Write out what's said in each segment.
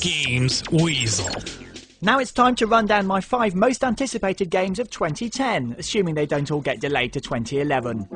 Games Weasel. Now it's time to run down my 5 most anticipated games of 2010, assuming they don't all get delayed to 2011.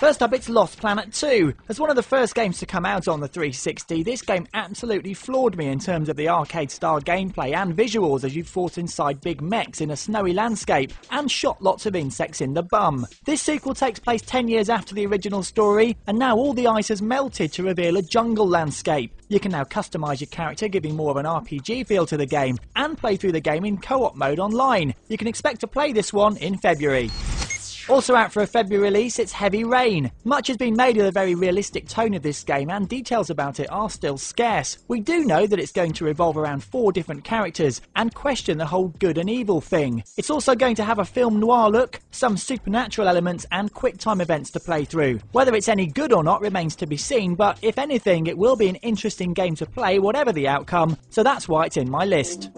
First up, it's Lost Planet 2. As one of the first games to come out on the 360, this game absolutely floored me in terms of the arcade-style gameplay and visuals as you fought inside big mechs in a snowy landscape and shot lots of insects in the bum. This sequel takes place 10 years after the original story, and now all the ice has melted to reveal a jungle landscape. You can now customise your character, giving more of an RPG feel to the game, and play through the game in co-op mode online. You can expect to play this one in February. Also out for a February release, it's Heavy Rain. Much has been made of the very realistic tone of this game, and details about it are still scarce. We do know that it's going to revolve around 4 different characters and question the whole good and evil thing. It's also going to have a film noir look, some supernatural elements and quick time events to play through. Whether it's any good or not remains to be seen, but if anything it will be an interesting game to play whatever the outcome, so that's why it's in my list.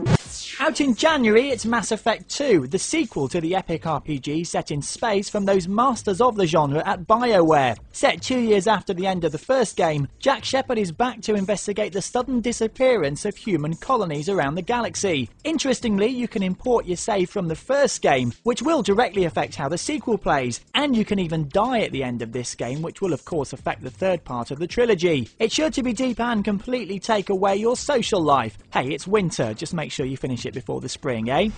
Out in January, it's Mass Effect 2, the sequel to the epic RPG set in space from those masters of the genre at BioWare. Set 2 years after the end of the first game, Jack Shepard is back to investigate the sudden disappearance of human colonies around the galaxy. Interestingly, you can import your save from the first game, which will directly affect how the sequel plays, and you can even die at the end of this game, which will of course affect the third part of the trilogy. It's sure to be deep and completely take away your social life. Hey, it's winter, just make sure you finish it before the spring, eh?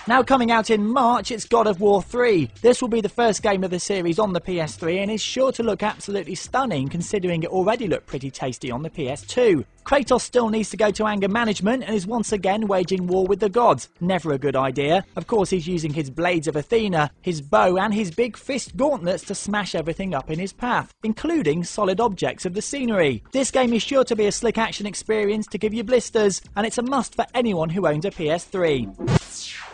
Now coming out in March, it's God of War 3. This will be the first game of the series on the PS3 and is sure to look absolutely stunning considering it already looked pretty tasty on the PS2. Kratos still needs to go to anger management and is once again waging war with the gods. Never a good idea. Of course he's using his Blades of Athena, his bow and his big fist gauntlets to smash everything up in his path, including solid objects of the scenery. This game is sure to be a slick action experience to give you blisters, and it's a must for anyone who owns a PS3.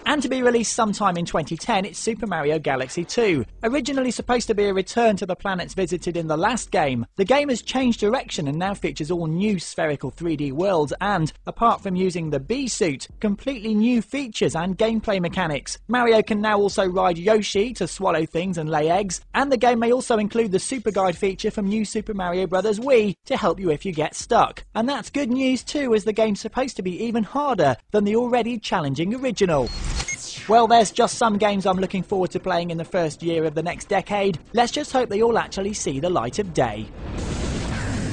And to be released sometime in 2010, it's Super Mario Galaxy 2. Originally supposed to be a return to the planets visited in the last game, the game has changed direction and now features all new spherical 3D worlds and, apart from using the Bee-suit, completely new features and gameplay mechanics. Mario can now also ride Yoshi to swallow things and lay eggs, and the game may also include the Super Guide feature from New Super Mario Bros. Wii to help you if you get stuck. And that's good news too, as the game's supposed to be even harder than the already challenging original. Well, there's just some games I'm looking forward to playing in the first year of the next decade. Let's just hope they all actually see the light of day.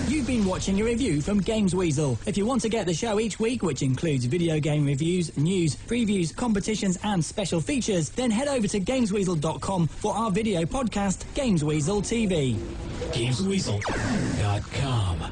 You've been watching a review from Games Weasel. If you want to get the show each week, which includes video game reviews, news, previews, competitions and special features, then head over to gamesweasel.com for our video podcast, Games Weasel TV. GamesWeasel.com